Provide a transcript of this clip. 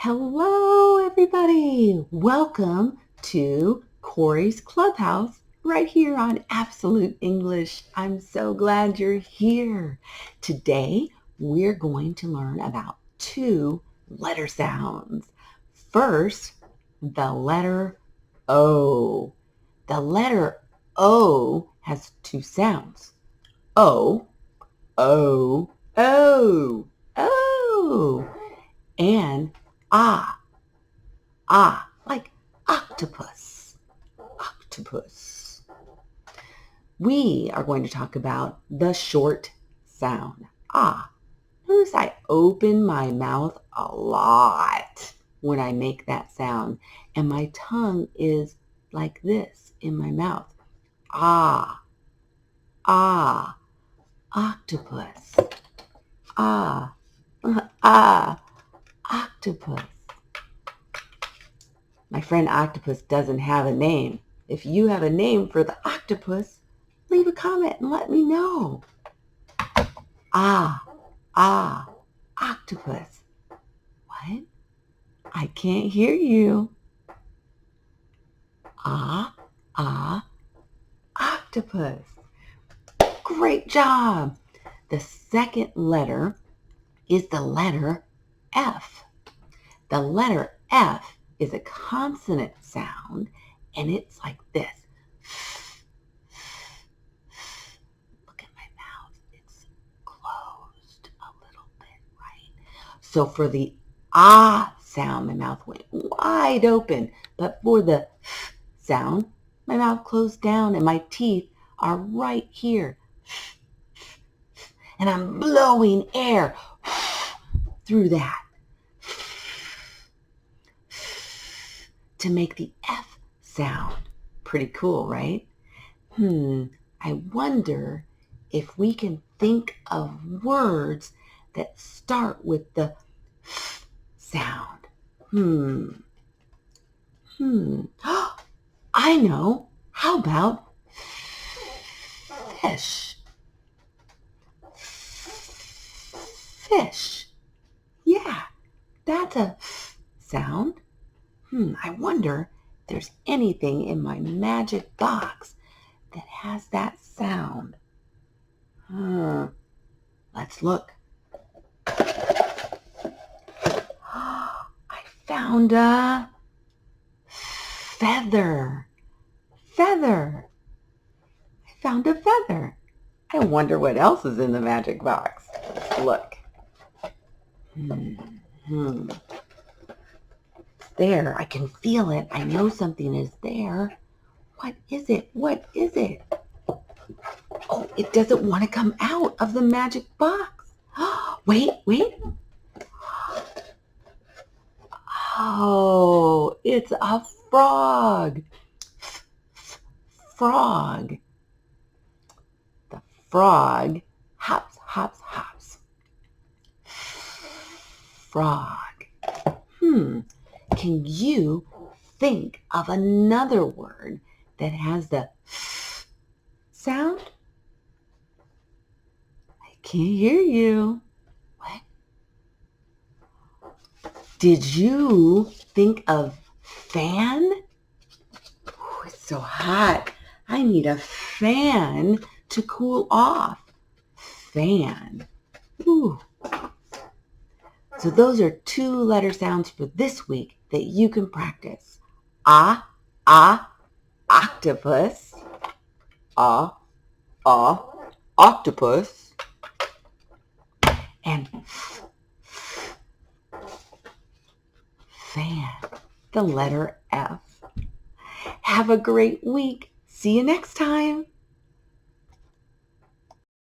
Hello, everybody. Welcome to Kori's Clubhouse right here on Absolute English. I'm so glad you're here. Today, we're going to learn about two letter sounds. First, the letter O. The letter O has two sounds. O, O, O, O. And ah, like octopus, octopus. We are going to talk about the short sound, ah. Notice I open my mouth a lot when I make that sound, and my tongue is like this in my mouth. Ah, octopus. Ah, octopus. My friend Octopus doesn't have a name. If you have a name for the octopus, leave a comment and let me know. Octopus. What? I can't hear you. Octopus. Great job. The second letter is the letter F. The letter F is a consonant sound, and it's like this. Look at my mouth. It's closed a little bit, right? So for the ah sound, my mouth went wide open. But for the sound, my mouth closed down and my teeth are right here. And I'm blowing air through that to make the F sound. Pretty cool, right? I wonder if we can think of words that start with the F sound. I know. How about fish? Fish. Yeah, that's a F sound. I wonder if there's anything in my magic box that has that sound. Let's look. I found a feather. Feather. I found a feather. I wonder what else is in the magic box. Let's look. There, I can feel it. I know something is there. What is it? What is it? Oh, it doesn't want to come out of the magic box. Wait. Oh, it's a frog. Frog. The frog hops, hops, hops. Frog. Can you think of another word that has the f sound? I can't hear you. What? Did you think of fan? Ooh, it's so hot. I need a fan to cool off. Fan. Ooh. So those are two letter sounds for this week that you can practice. Octopus. Octopus. And fan, the letter F. Have a great week. See you next time.